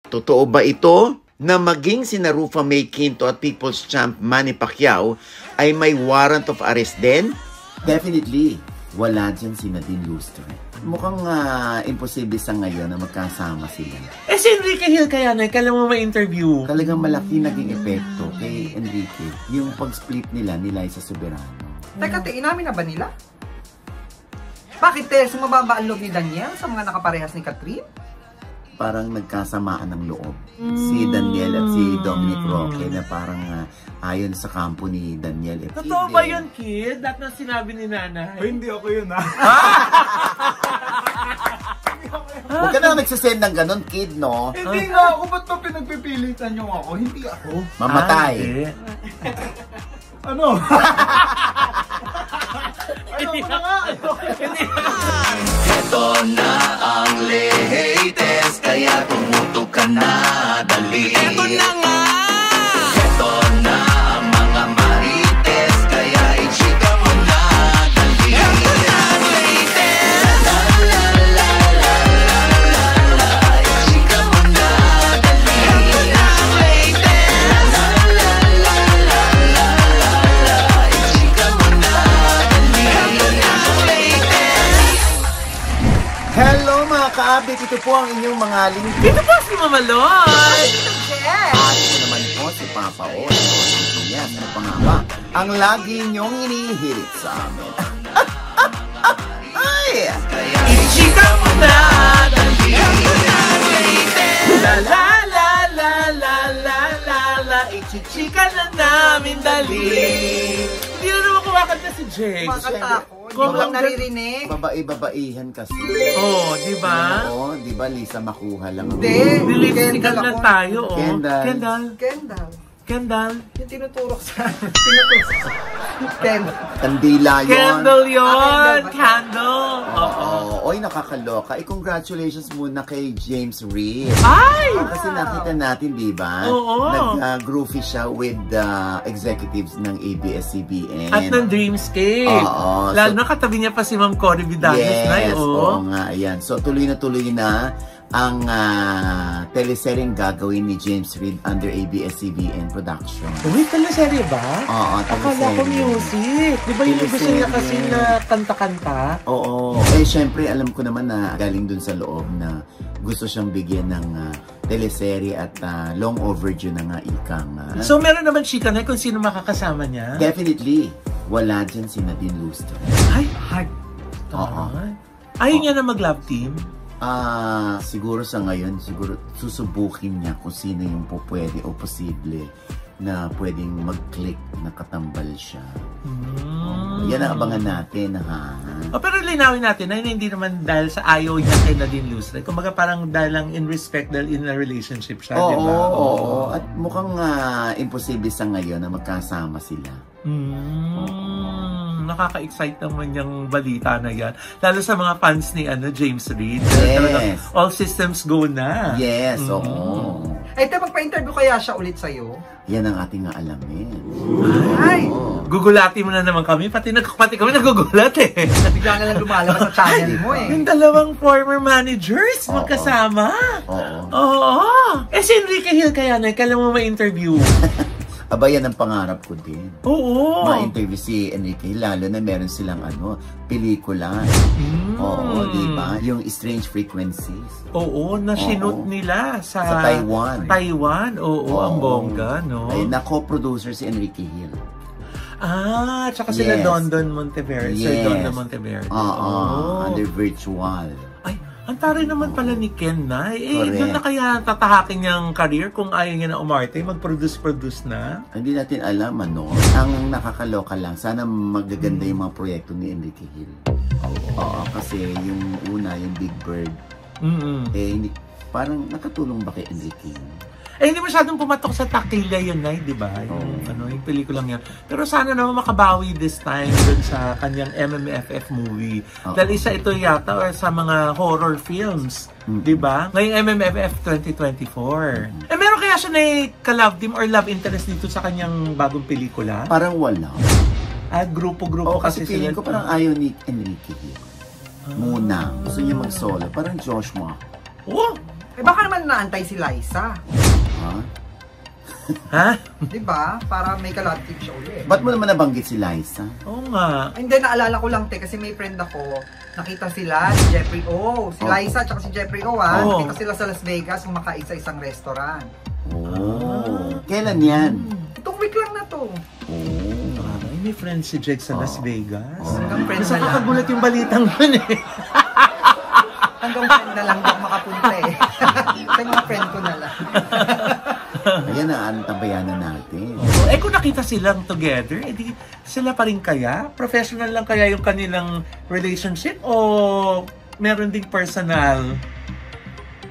Totoo ba ito na maging sina Rufa May Quinto at People's Champ Manny Pacquiao ay may warrant of arrest din? Definitely, wala dyan si Nadine Lustre. Mukhang imposible sa ngayon na magkasama sila. Si Enrique Hill kaya na, kailan mo ma-interview? Talagang malaki naging epekto kay Enrique yung pag-split nila ni Liza Soberano. Teka, inamin na ba nila? Bakit sumababa ang loob ni Daniel sa mga nakaparehas ni Catherine? Parang nagkasamaan ng loob. Si Daniel at si Dominic Roque na parang ayon sa kampo ni Daniel. Totoo ba yun, kid? That na sinabi ni nanay? Hindi ako yun, ha? Huwag ka na nagsasend ng ganon, kid, no? Hindi nga ako. Ba't ba pinagpipilitan nyo ako? Hindi ako. Mamatay. Ano? Ano na nga? Ito na ang latest, kaya tumutok ka na, dali. Ito na nga! Ito na ang mga marites, kaya i-chika mo na, dali. Ito na ang latest! La la la la la la la, i-chika mo na, dali. Ito na ang latest! La la la la la la la, i-chika mo na, dali. Ito na ang latest! Hello mga ka-update, ito po ang inyong mga lingkod. Dito po si Mama Loy! At ito naman po si Papa O. Yes, ano pa nga ba? Ang lagi niyong inihirit sa amin. Ay! I-chika mo na, dali. Ito na ang latest! La la la la la la la la, i-chika na namin, dali. Hindi na naman kumakanta si Jake. Makakanta ako. Hindi Kung mo ang- naririnig. Babae-babaihan kasi. Oh, di ba? Oo, di ba Lisa Makuha lang? Hindi. Nilipstikan lang tayo, oh. Kendall. Kendall. Kendall. Kendall. Yung tinuturok sa... Tinuturok sa... Kendall. Kandila yun. Candle yun! Candle. Candle! Oo. Oy, nakakaloka. Congratulations muna kay James Reid. Ay! Kasi nakita natin, di ba? Oo. Nag-groovy siya with the executives ng ABS-CBN. At ng Dreamscape. Oo. Lalo So- na katabi niya pa si Ma'am Cory Vidales na Yes, oh. oo nga, ayan. So, tuloy na ang teleseryeng gagawin ni James Reid under ABS-CBN production. Uy, teleserye ba? Oo, Akala ko music. Di ba yung gusto niya kasi na kanta-kanta? Oo. Syempre, alam ko naman na galing dun sa loob na gusto siyang bigyan ng teleserye at long overdue na nga ikang. So, meron naman chika na kung sino makakasama niya? Definitely, wala dyan si Nadine Lustre. Ay! Oo. Ayaw niya na mag-love team? Siguro sa ngayon, siguro susubukin niya kung sino yung pwede o posible na pwedeng mag-click na katambal siya. Yan ang abangan natin, ha? Pero linawin natin na hindi naman dahil sa ayaw niya kay Nadine Lustre. Kumbaga parang dahil lang in respect, dahil in a relationship siya, di ba? Oo. At mukhang imposible sa ngayon na magkasama sila. Nakaka-excite naman yung balita na yan. Lalo sa mga fans ni James Reid. Yes. Talagang all systems go na. Yes, oo. Ito, magpa-interview kaya siya ulit sa'yo? Yan ang ating aalamin. Ay! Gugulati mo na naman kami. Pati kami nagugulat eh. Bigla na lang lumalabas sa channel mo eh. Yung dalawang former managers magkasama. Oo. Si Enrique Hill kaya na, kailan mo ma-interview? Aba, yan ang pangarap ko din. Oo. Ma-interview si Enrique, lalo na meron silang pelikula. Oo, di ba? Yung Strange Frequencies. Oo, na-shinoot nila sa Taiwan. Taiwan, oo, ang bongga, no? Ay, na-co-producer si Enrique Hill. Tsaka sila Don Monteverde. Sir Don Monteverde. Under virtual. Ay, ang taray naman pala ni Ken na. Correct. Doon na kaya tatahakin niyang career kung ayaw niya na umarte, mag-produce na? Hindi natin alam, Ang nakakaloka lang, sana magaganda yung mga proyekto ni Enrique Hill. Oo, kasi yung una, yung Big Bird, parang nakatulong ba kay Enrique Hill? Hindi masyadong pumatok sa takilya yun, di ba? Yung pelikulang yan. Pero sana naman makabawi this time dun sa kanyang MMFF movie. Dahil isa ito yata or sa mga horror films, di ba? Ngayong MMFF 2024. Meron kaya siya na ka-love team or love interest dito sa kanyang bagong pelikula? Parang wala. Grupo-grupo kasi feeling ko parang ayaw ni Enrique Hill. Muna. Gusto niya mag-solo. Parang Joshua. Oh! Eh baka naman naantay si Liza. Ha? Ha? Diba? Para may kalabtig siya ulit. Ba't mo naman nabanggit si Liza? Oo nga. Hindi, naalala ko lang, kasi may friend ako, nakita sila, si Jeffrey O. Si Liza, tsaka si Jeffrey O, ha? Oh. Nakita sila sa Las Vegas, kumakain sa isang restaurant. Oh. Kailan yan? Itong week lang na to. Oh. Ay, may friend si Jake sa Las Vegas. Hanggang friend Kasi na lang. nakakagulat yung balitang yun eh. Hanggang friend na lang, di ako makapunta eh. Sa mga friend ko na lang. Ayan na, ang tabayanan natin. Eh kung nakita silang together, edi sila pa rin kaya? Professional lang kaya yung kanilang relationship o meron ding personal?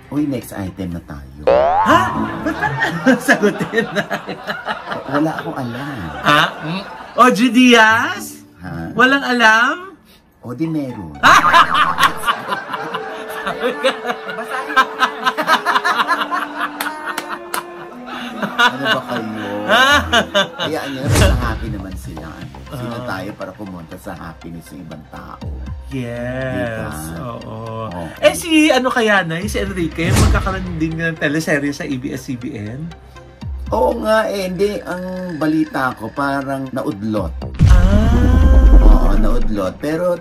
Uy, next item na tayo. Ha? Ba't parang sagutin na? Wala akong alam. Ha? OG Diaz? Ha? Walang alam? O di meron. Basahin mo na. Ano ba kayo? Hayaan nyo na, basta happy naman sila. Sino tayo para pumunta sa happiness ng ibang tao? Yes. Diba? Oo. Oo. Eh si ano kaya na, si Enrique, magkakaroon din ng teleserye sa ABS-CBN? Oo nga eh, hindi. Ang balita ko parang naudlot. Oo, naudlot. Pero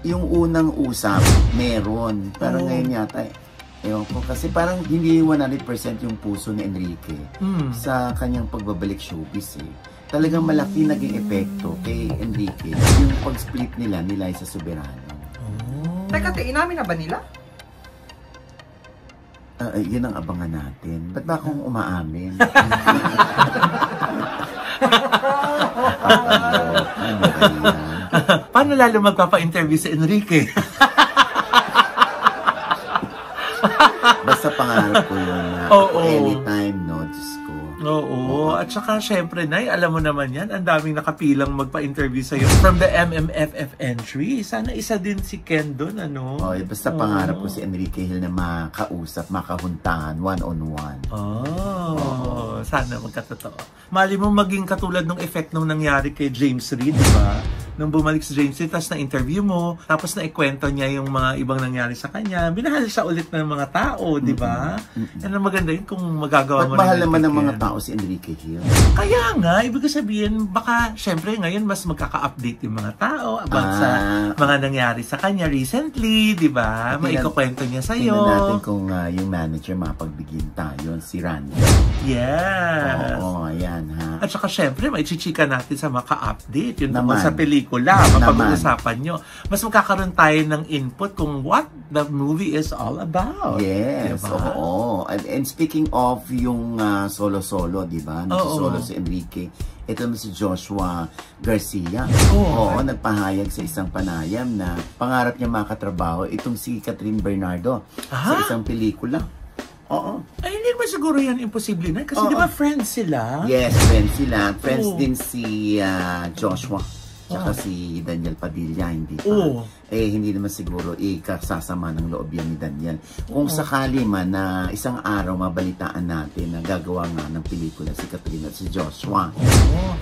yung unang usap, meron. Pero ngayon yata, ewan ko, kasi parang hindi 100% yung puso ni Enrique sa kanyang pagbabalik showbiz eh. Talagang malaki naging epekto kay Enrique yung pag-split nila ni Liza Soberano. Teka, inamin na ba nila? Yun ang abangan natin. Ba't ba akong umaamin? Ano ba yan? Paano lalo magpapa-interview si Enrique? Basta pangarap ko yun na Oo. anytime, no, Diyos ko. Oo. At saka syempre, Nay, alam mo naman yan, ang daming nakapilang magpa-interview sa'yo from the MMFF entry. Sana isa din si Ken doon, ano? Basta pangarap ko si Enrique Hill na makausap, makahuntahan, one-on-one. Sana magkatotoo. Mali mo maging katulad ng effect nung nangyari kay James Reid, di ba? Nung bumalik si James Reid, tapos na-interview mo, tapos na-ikwento niya yung mga ibang nangyari sa kanya. Binahal siya ulit ng mga tao, di ba? Yan ang maganda yun kung magagawa mo. Ba't mahal naman ng mga tao si Enrique Hill? Kaya nga, ibig sabihin, baka syempre ngayon mas magkaka-update yung mga tao about sa mga nangyari sa kanya recently, di ba? Maikukwento niya sa'yo. Tingnan natin kung yung manager mapagbigyan tayo, si Randy. Yes. Oo, ayan ha. At saka syempre, maichichika natin sa maka-update. Yun Naman. tungkol sa pelikula, mapag-uusapan nyo. Mas magkakaroon tayo ng input kung what the movie is all about. Yes, diba? oo. And speaking of yung solo-solo, di ba? Nagsusolo si Enrique. Ito naman si Joshua Garcia. Oo, nagpahayag sa isang panayam na pangarap niya makatrabaho itong si Catherine Bernardo sa isang pelikula. Oo. Ay, hindi ba siguro yan imposible na? Kasi di ba friends sila? Yes, friends sila. Friends din si Joshua. Tsaka si Daniel Padilla, hindi pa. Hindi naman siguro ikasasama ng loob yan ni Daniel. Kung sakali man na isang araw mabalitaan natin na gagawa nga ng pelikula si Catherine at si Joshua.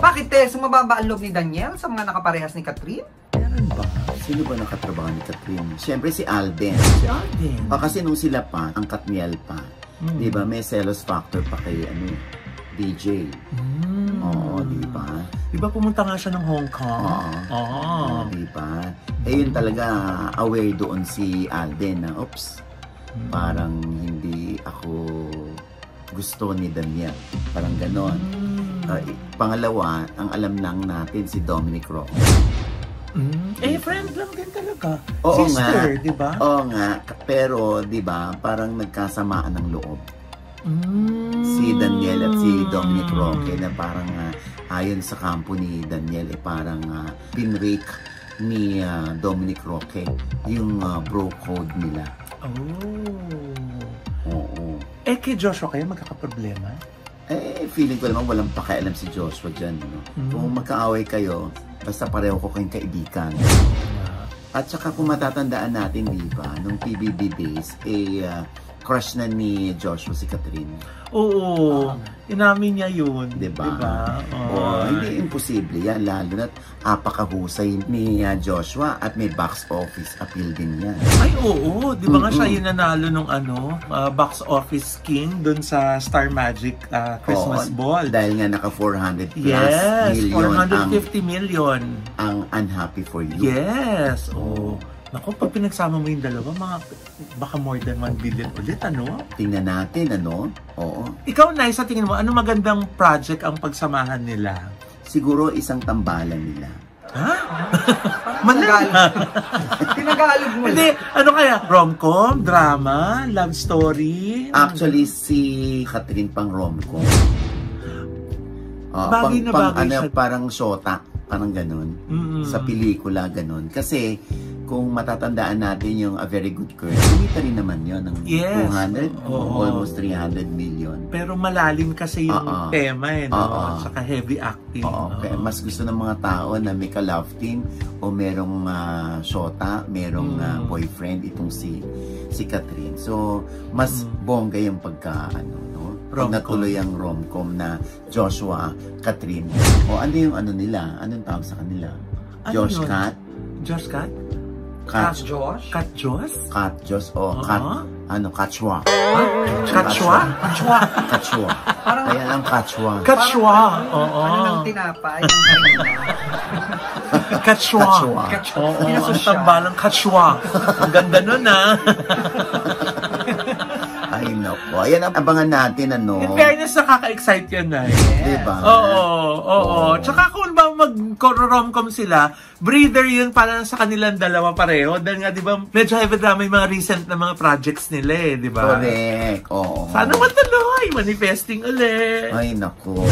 Bakit sumababa ang loob ni Daniel sa mga nakaparehas ni Catherine? Meron ba? Sino ba nakatrabaho ni Catherine? Siyempre si Alden. Si Alden. Kasi nung sila pa, ang Katniel pa. Di ba? May selos factor pa kay DJ. Oo, di ba? Di ba pumunta nga siya ng Hong Kong? Oo. Di ba? Yun talaga aware doon si Alden na, oops, parang hindi ako gusto ni Daniel. Parang ganon. Pangalawa, ang alam lang natin si Dominic Roque. Friend lang din talaga. Oo Sister, nga. di ba? Oo nga. Pero, di ba, parang nagkasamaan ng loob. Si Daniel at si Dominic Roque na parang ayon sa kampo ni Daniel parang pinrake ni Dominic Roque yung bro code nila. Oo. Kay Joshua kayo magkakaproblema? Feeling ko naman walang pakialam si Joshua dyan. No? Kung magkaaway kayo, basta pareho ko kayong kaibigan. At saka kung matatandaan natin, di ba, nung PBB days, crush na ni Joshua si Catherine. Oo, inamin niya yun. Diba? Oh. Hindi imposible yan, lalo na't apakahusay ni Joshua at may box office appeal din yan. Ay, oo. Di ba nga siya yung nanalo nung box office king dun sa Star Magic Christmas Ball? Dahil nga naka 400 plus million. 450 million. Ang Unhappy for You. Yes. Oh. Naku, pag pinagsama mo yung dalawa, baka more than 1 billion ulit, ano? Tingnan natin, ano? Oo. Ikaw, Nay, sa tingin mo, ano magandang project ang pagsamahan nila? Siguro isang tambalan nila. Ha? Tinagalog mo. Hindi, ano kaya? Rom-com? Drama? Love story? Actually, si Catherine pang rom-com. Bagay na bagay siya. Parang shota. Parang ganun. Sa pelikula, ganun. Kasi, kung matatandaan natin yung A Very Good Girl, kumita rin naman yun ng 200, almost 300 million. Pero malalim kasi yung tema no? Saka heavy acting. Mas gusto ng mga tao na may ka-love team o merong shota, merong boyfriend, itong si Catherine. So, mas bongga yung pagka, pag natuloy ang rom-com na Joshua, Catherine. O ano yung nila? Anong tawag sa kanila? Josh Cat? Josh Cat? Cat Josh? Cat Josh? Cat Josh o Katchwa. Katchwa? Katchwa. Kaya lang Katchwa. Katchwa. Ano nang tinapay? Ang kanina. Katchwa. Oo, ang tambalang Katchwa. Ang ganda nun, Ay, nako. Ayan ang abangan natin, In fairness, nakaka-excite yun, Diba? Oo. Tsaka kung ba mag-rom-com sila, breather yun para sa kanilang dalawa pareho. Dahil nga, di ba, medyo heavy drama yung mga recent na mga projects nila di ba? Correct. Oo. Sana matuloy. Manifesting ulit. Ay, nako.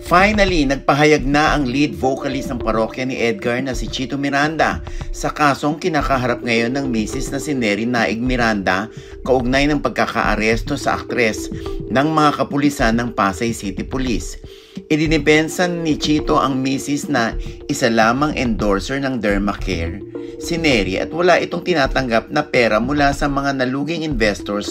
Finally, nagpahayag na ang lead vocalist ng parokya ni Edgar na si Chito Miranda sa kasong kinakaharap ngayon ng misis na si Neri Naig Miranda kaugnay ng pagkakaaresto sa aktres ng mga kapulisan ng Pasay City Police. Idinipensan ni Chito ang misis na isa lamang endorser ng Dermacare, si Neri, at wala itong tinatanggap na pera mula sa mga naluging investors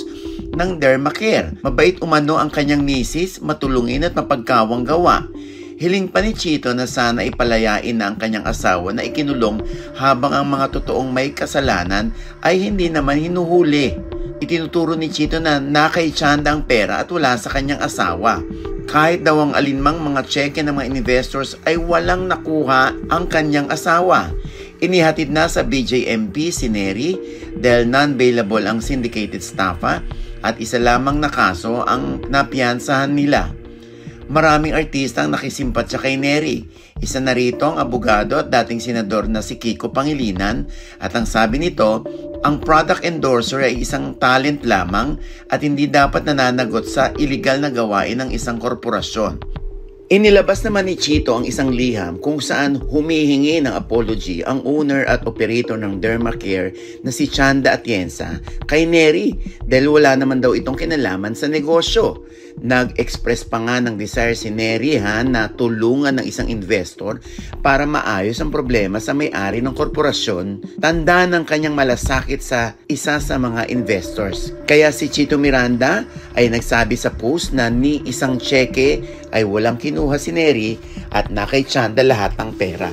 ng Dermacare. Mabait umano ang kanyang misis, matulungin at mapagkawang gawa. Hiling pa ni Chito na sana ipalayain na ang kanyang asawa na ikinulong habang ang mga totoong may kasalanan ay hindi naman hinuhuli. Itinuturo ni Chito na nakaitsanda ang pera at wala sa kanyang asawa. Kahit daw ang alinmang mga cheque ng mga investors ay walang nakuha ang kanyang asawa. Inihatid na sa BJMP si Neri dahil non-bailable ang syndicated staffa at isa lamang na kaso ang napiyansahan nila. Maraming artista ang nakisimpatya kay Neri. Isa na rito ang abogado at dating senador na si Kiko Pangilinan, at ang sabi nito, ang product endorser ay isang talent lamang at hindi dapat nananagot sa iligal na gawain ng isang korporasyon. Inilabas naman ni Chito ang isang liham kung saan humihingi ng apology ang owner at operator ng Dermacare na si Chanda Atienza kay Neri dahil wala naman daw itong kinalaman sa negosyo. Nag-express pa nga ng desire si Neri na tulungan ng isang investor para maayos ang problema sa may-ari ng korporasyon, tanda ng kanyang malasakit sa isa sa mga investors. Kaya si Chito Miranda ay nagsabi sa post na ni isang cheque ay walang kinuha si Neri at nakay Chanda lahat ng pera.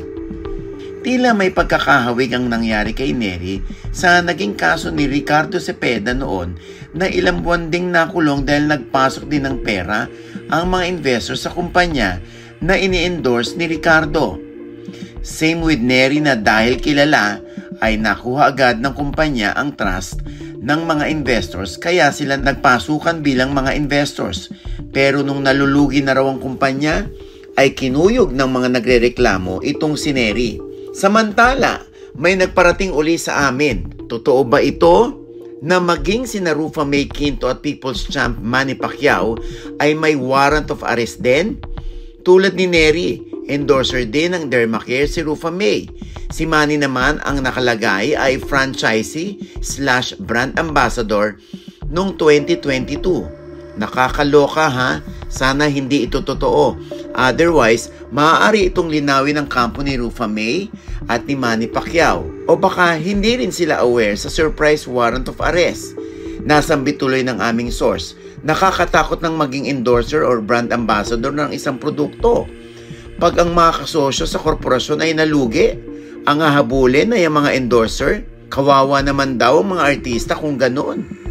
Tila may pagkakahawig ang nangyari kay Neri sa naging kaso ni Ricardo Cepeda noon na ilang buwan ding nakulong dahil nagpasok din ng pera ang mga investors sa kumpanya na ini-endorse ni Ricardo. Same with Neri na dahil kilala ay nakuha agad ng kumpanya ang trust ng mga investors kaya sila nagpasukan bilang mga investors. Pero nung nalulugi na raw ang kumpanya ay kinuyog ng mga nagrereklamo itong si Neri. Samantala, may nagparating uli sa amin. Totoo ba ito na maging sina Rufa May Quinto at People's Champ Manny Pacquiao ay may warrant of arrest din? Tulad ni Neri, endorser din ng Dermacare si Rufa May. Si Manny naman ang nakalagay ay franchisee / brand ambassador noong 2022. Nakakaloka ha? Sana hindi ito totoo. Otherwise, maaari itong linawin ng kampo ni Rufa May at ni Manny Pacquiao. O baka hindi rin sila aware sa surprise warrant of arrest. Nasambit tuloy ng aming source. Nakakatakot ng maging endorser or brand ambassador ng isang produkto. Pag ang mga kasosyo sa korporasyon ay nalugi, ang hahabulin ay ang mga endorser. Kawawa naman daw ang mga artista kung ganoon.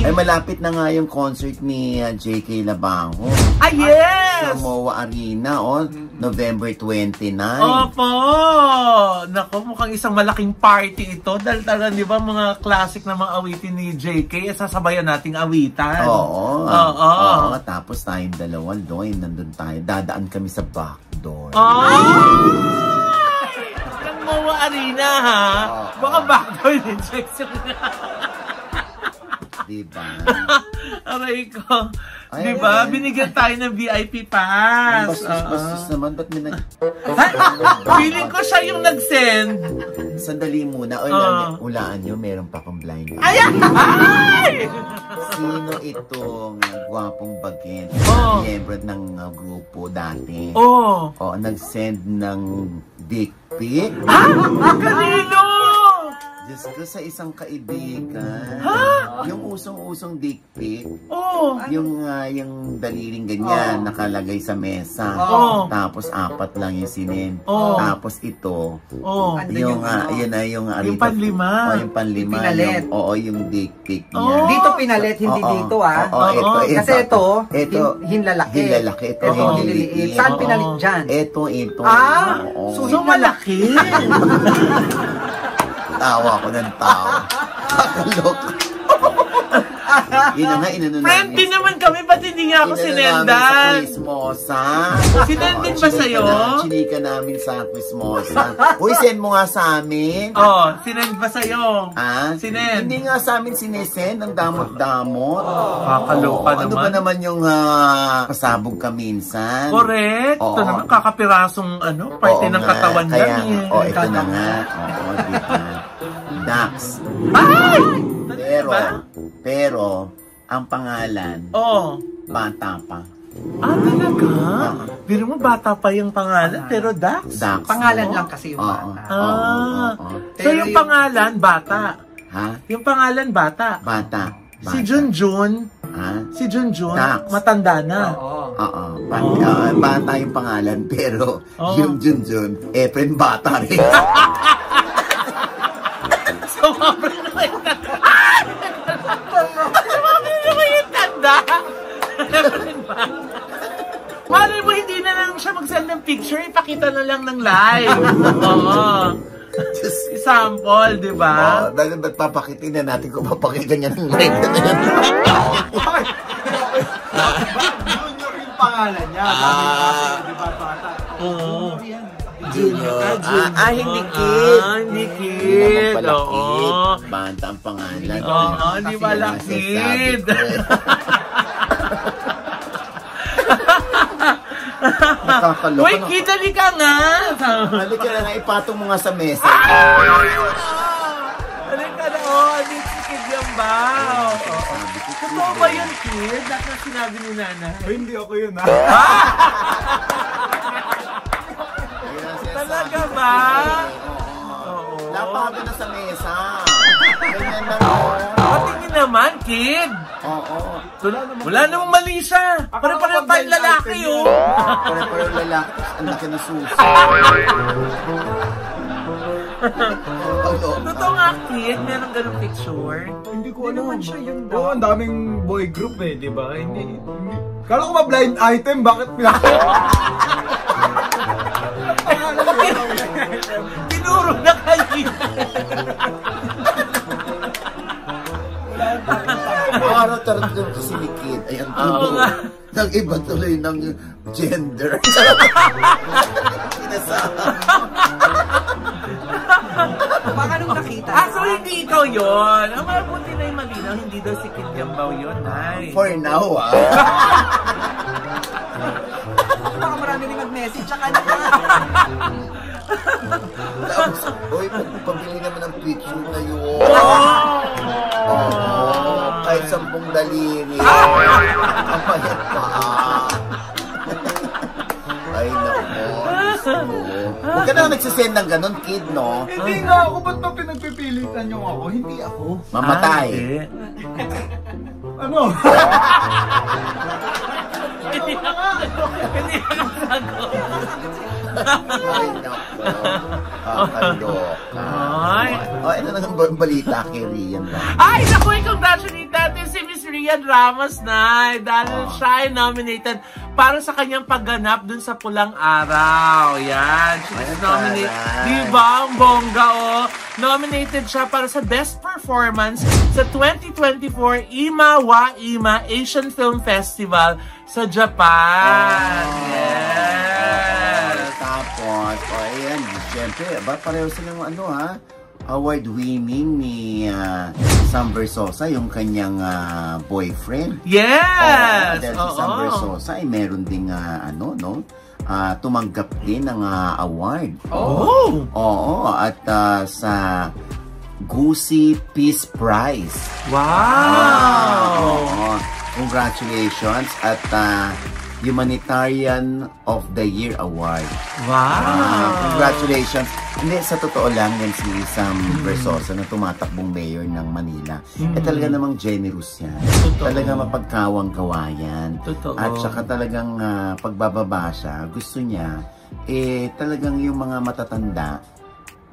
Ay, malapit na nga yung concert ni JK Labango. Ah, yes! Sa MOA Arena, November 29. Opo! Naku, mukhang isang malaking party ito. Dahil talaga, di ba, mga classic na mga awitin ni JK, sasabayan nating awitan. Oo. Oo. Tapos tayong dalawa doon, nandun tayo. Dadaan kami sa backdoor. Yung MOA Arena, ha? Baka backdoor din, section na. Diba? Aray ko. Diba? Binigyan tayo ng VIP pass. Bastos naman. Ba't may Feeling ko siya yung nag-send. Sandali muna. Ulaan nyo, meron pa akong blind. Ay! Sino itong gwapong baget? Miyembro ng grupo dati. Nag-send ng dick pic. Kanino? Diyos ko, sa isang kaibigan. Yung usong-usong dick pic. Yung daliling ganyan, nakalagay sa mesa. Tapos 4 lang yung sinin. Tapos ito, yung panlima. Yung panlima. Pinalit. Yung dick pic niya. Dito pinalit, hindi dito Kasi ito, hinlalaki. Hinlalaki. Ito, hinliliit. Saan pinalit dyan? Ito. So malaki. Tawa ko ng tao. Kakalok. Friendly naman kami, ba't hindi nga ako sinendan? Sinendin ba sa'yo? Chinika namin sa Quizmosa. Uy, send mo nga sa amin. Sinend ba sa'yo? Sinend. Hindi nga sa amin sinesend, ang damot-damot. Kakaloka naman. Ano ba naman yung pasabog ka minsan? Correct. Ito naman, kakapirasong parte ng katawan lang eh. Ito na nga. Diba? Dax. Ay! Pero, ang pangalan, bata pa. Talaga? Biro mo, bata pa yung pangalan, pero Dax? Pangalan lang kasi yung bata. So yung pangalan, bata? Yung pangalan, bata? Bata. Si Junjun, matanda na. Bata yung pangalan, pero yung Junjun, Efren bata rin. Sumabri naman yung tanda. Malay mo, hindi na lang siya mag-send ng picture, ipakita na lang ng live. Sample, di ba? Dahil ba't papakitin na natin kung papakita niya ng live na yan? Junior yung pangalan niya. Di ba, bata? Junior. Hindi kid. Hindi kid. Banta ang pangalan. Hindi pala kid. Uy, kid, halika nga. Halika na nga, ipatong mo nga sa mesa. Halika na, hindi si Kid Yambaw. Totoo ba yun, kid? Dahil sinabi ni Nana. Hindi ako yun, ha? Talaga ba? Lapago na sa mesa. Ganyan na Patingin naman, kid. Wala namang mali siya. Pare-pareho tayong lalaki, Pare-pareho lalaki. Ang laki na susi. Totoo nga, kid. Meron ganun picture. Hindi ko naman siya yun. Ang daming boy group di ba? Hindi. Kala ko ba blind item? Bakit Tinuro na kayo. Ano tarot yung kasi ni Kid? Ayan tuloy. Nag-iba tuloy ng gender. Baka nung nakita. So hindi ikaw yun. Ang mabuti na yung malinaw, hindi daw si Kid Yambaw yun, ay. For now, Baka marami rin mag-message sa kanya. Uy, pabili naman ng picture na Huwag ka na nagsisend ng ganun, kid, no? Hindi nga ako, ba't ba pinagpipilitan niyo ako? Hindi ako. Mamatay. Ano? Hindi ako sagot. Ay, nako. Kaloka. Ay. Ito na ang balita kay Rian Ramos. Ay, naku, congratulate natin si Miss Rian Ramos na dahil siya ay nominated para sa kanyang pagganap dun sa Pulang Araw. Yan. She is nominated. Diba? Ang bongga, oh. Nominated siya para sa Best Performance sa 2024 IMA wa IMA Asian Film Festival sa Japan. Yes. Tapos, ayan, siyempre, pareho silang award-winning ni Sam Versosa, yung kanyang boyfriend. Yes! Dahil si Sam Versosa ay meron ding tumanggap din ng award. Oo, at sa Gucci Peace Prize. Wow! Congratulations at Humanitarian of the Year Award. Wow! Congratulations. Hindi, sa totoo lang yan si Sam Versosa na tumatakbong mayor ng Manila. Talaga namang generous yan. Talaga mapagkawang gawa yan. At saka talagang pagbababa siya, gusto niya, talagang yung mga matatanda,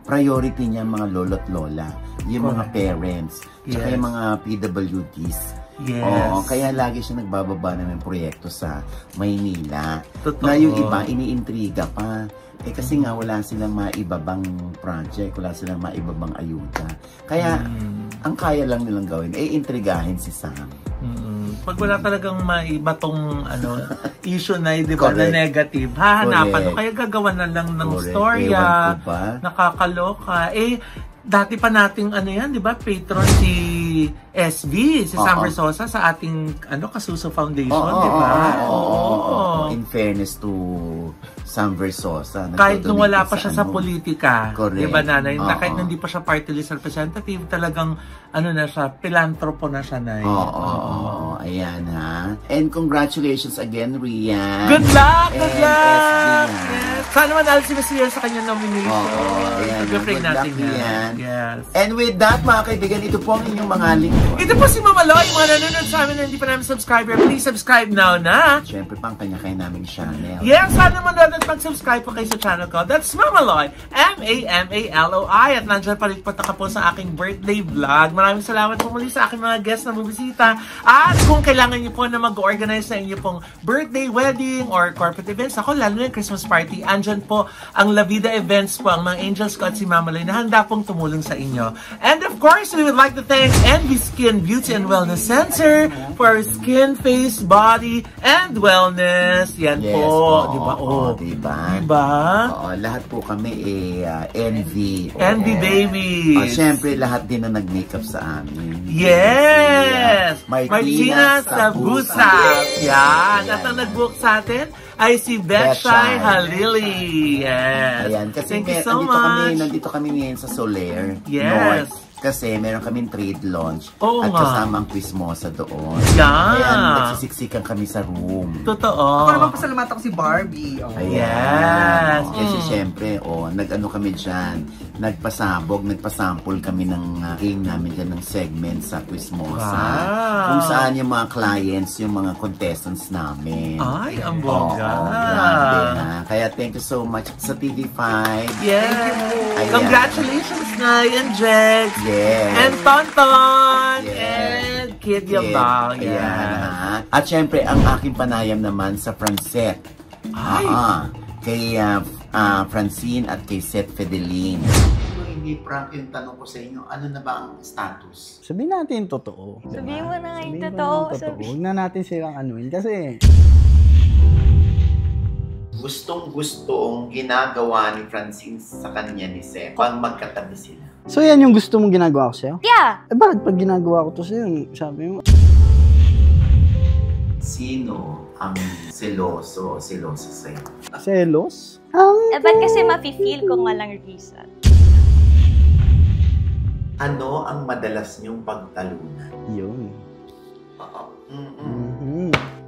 priority niya mga lolo't lola, yung mga parents, saka yung mga PWDs. Yes. Oo, kaya lagi siya nagbababa ng proyekto sa Maynila. Totoo. Na yung iba, iniintriga pa. Kasi nga wala silang maibabang project, wala silang maibabang ayuda. Kaya, ang kaya lang nilang gawin, intrigahin si Sam. Pag wala talagang maibatong issue na, di ba, na negative, hahanapan. Kaya gagawa na lang ng storya, nakakaloka. Dati pa nating di ba, patron si SB, si Sam Versosa sa ating Kasuso Foundation, di ba? In fairness to Sam Versosa. Kahit nung wala pa siya sa politika, di ba, nanay? Kahit hindi pa siya party list representative, talagang na siya, pilantropo na siya, nay. Ayan ha. And congratulations again, Rian. Good luck! Good luck! Sana manalo si Miss Rian sa kanyang nomination. Ayan. Good natin yan. Yes. And with that, mga kaibigan, ito po ang inyong mga lingkod. Ito po si Mama Loy, mga nanonood sa amin na hindi pa namin subscriber. Please subscribe now na. Siyempre, pang kanya-kanya naming channel. Yes, sana manood at mag-subscribe po kayo sa channel ko. That's Mama Loy, M-A-M-A-L-O-I. At nandiyan pa rin po po sa aking birthday vlog. Maraming salamat po muli sa aking mga guests na bubisita. At kung kailangan niyo po na mag-organize sa inyo pong birthday, wedding, or corporate events, ako lalo na yung Christmas party, andyan po ang La Vida Events po, ang mga angels ko at si Mama Loy na handa pong tumulong sa inyo. And of course, we would like to thank Envy Skin Beauty and Wellness Center for our skin, face, body, and wellness. Yan po. Diba? Diba? Lahat po kami Envy. Envy babies. Siyempre, lahat din na nag-makeup sa amin. Yes! Martina Sabusap. Yan. At ang nag-book sa atin ay si Betchay Halili. Yes. Ayan. Kasi thank you so much. Nandito kami ngayon sa Soler. Yes. North. Kasi meron kaming trade launch. Oo at nga. kasama ang Quizmosa doon. Yan. Kaya nagsisiksikan kami sa room. Totoo. Ako naman pasalamat ako si Barbie. Yes. Kasi syempre, nag-ano kami dyan, nagpasample kami ng game namin dyan ng segment sa Quizmosa. Wow. Kung saan yung mga clients, yung mga contestants namin. Ay, ang bongga. Grabe ha. Kaya thank you so much sa TV5. Yes. Ayan. Congratulations, Nay and Jex. Yes. And Tonton. Yes. And Kid Yabang. Ayan ha. At syempre, ang aking panayam naman sa Francette. Ay. Kay Francine at kay Seth Fedelin. Hindi prank yung tanong ko sa inyo, ano na ba ang status? Sabihin natin yung totoo. Sabihin mo na nga yung Sabihin totoo. mo na yung totoo. Huwag na natin silang anuin kasi Gustong-gustong ginagawa ni Francine sa kanya ni Seth pag magkatabi sila. so yan yung gusto mong ginagawa ko sa'yo? Yeah! Bakit pag ginagawa ko to sa'yo, sabi mo? Sino ang seloso o selosa sa'yo? Selos? Ba't kasi mafe-feel kung walang reason? Ano ang madalas niyong pagtalunan? Yun.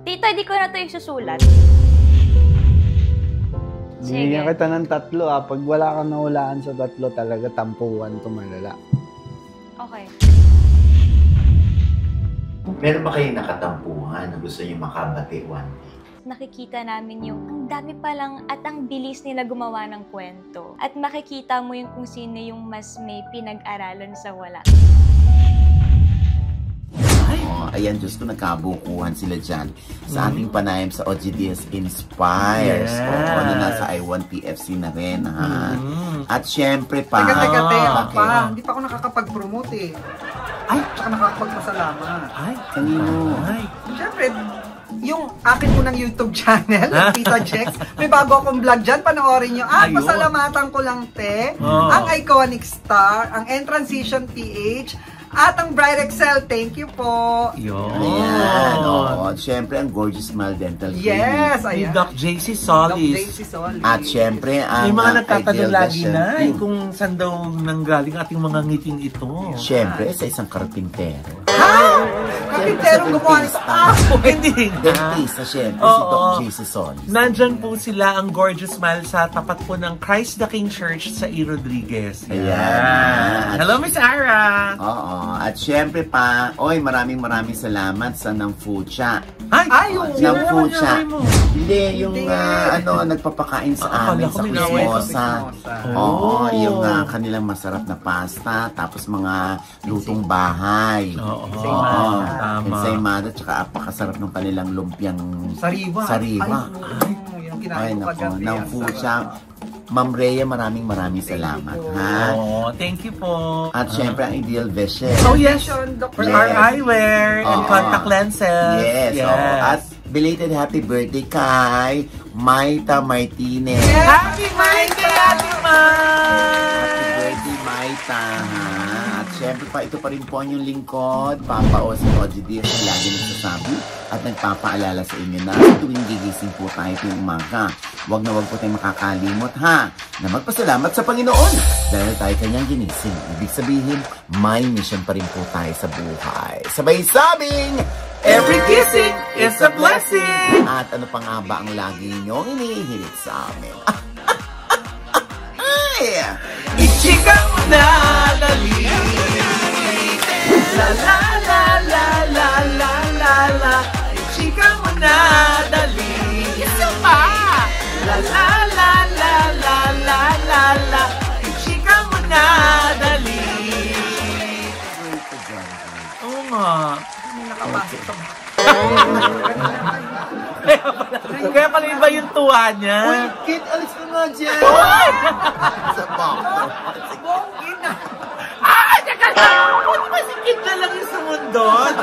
Tito, hindi ko na ito yung susulat. Bigyan kita ng 3 Pag wala kang nahulaan sa 3, talaga tampuan to malala. Okay. Meron ba kayong nakatampuhan na gusto niyo makabati one day? Nakikita namin yung ang dami pa lang at ang bilis nila gumawa ng kwento. At makikita mo yung kung sino yung mas may pinag-aralan sa wala. Ayan, Diyos ko, nagkabukuhan sila dyan sa ating panayam sa OGDS Inspires. Yes. Na nasa I1PFC na rin, ha? At syempre pa... Teka, pa. Hindi pa ako nakakapag-promote eh. Ay, tsaka nakakapagpasalamat. Ay, kanino? Ay. Siyempre, yung akin munang YouTube channel, Tita Jex, may bago akong vlog dyan, panoorin nyo. Ayun. Pasalamatan ko lang, te. Ang Iconic Star, ang N-Transition PH, at ang Bright Excel. Thank you po. Yun. Ayan, oo. Siyempre, ang Gorgeous Smile Dental Clinic. Yes, Ni ayan. Doc JC Solis. Doc JC Solis. At siyempre, ang May mga nagtatanong Ideal lagi Vision na Team. kung saan daw nanggaling ating mga ngiting ito. Siyempre, sa isang karpintero. Kapiterong gumawa nito. Hindi na. Dentista, siyempre, si Oo. Doc JC Solis. Nandyan po sila ang Gorgeous Smile sa tapat po ng Christ the King Church sa E. Rodriguez. Ayan. Hello, Miss Ara! Oo. At syempre pa, maraming salamat sa Nang Fucha. Ay, Nang Fucha. mo. Hindi, yung nagpapakain sa amin akala ko sa minaway ka, Kusmosa. Oo, yung kanilang masarap na pasta, tapos mga lutong bahay. Oo. Tama. Ensaymada, tsaka apakasarap ng kanilang lumpiang Sariwa. sariwa. Yung Ay, kinain ko nako, kagabi. Nang Fucha. Ma'am Rhea, maraming salamat, ha? Thank you po. At syempre, ang Ideal Vision. Oh, yes. Dr. For Yes. our eyewear and Oo. contact lenses. Yes. oo. At belated happy birthday kay Maita Martinez. Happy birthday, Ate Mai! Happy birthday, Maita, ha? At syempre pa, ito pa rin po ang inyong lingkod, Papa O sa OGDS na lagi nagsasabi at nagpapaalala sa inyo na tuwing gigising po tayo tuwing umaga. Huwag na huwag po tayong makakalimot, ha? Na magpasalamat sa Panginoon dahil tayo kanyang ginising. Ibig sabihin, may mission pa rin po tayo sa buhay. Sabay sabing, Every kissing is a blessing! At ano pa nga ba ang lagi niyong inihirit sa amin? Ay! Ichika mo na, dali! La la la la la la la la. Ichika mo na, dali! Isa pa! La la la la la la la la. Ichika mo na, dali! Oo nga. Nakapasok sa Kaya pala iba yung tuwa niya. Kid, alis ka nga dyan! Sa bako. Bongin na. Ah! Teka lang! Pwede ba si Kid na lang yung sumundot?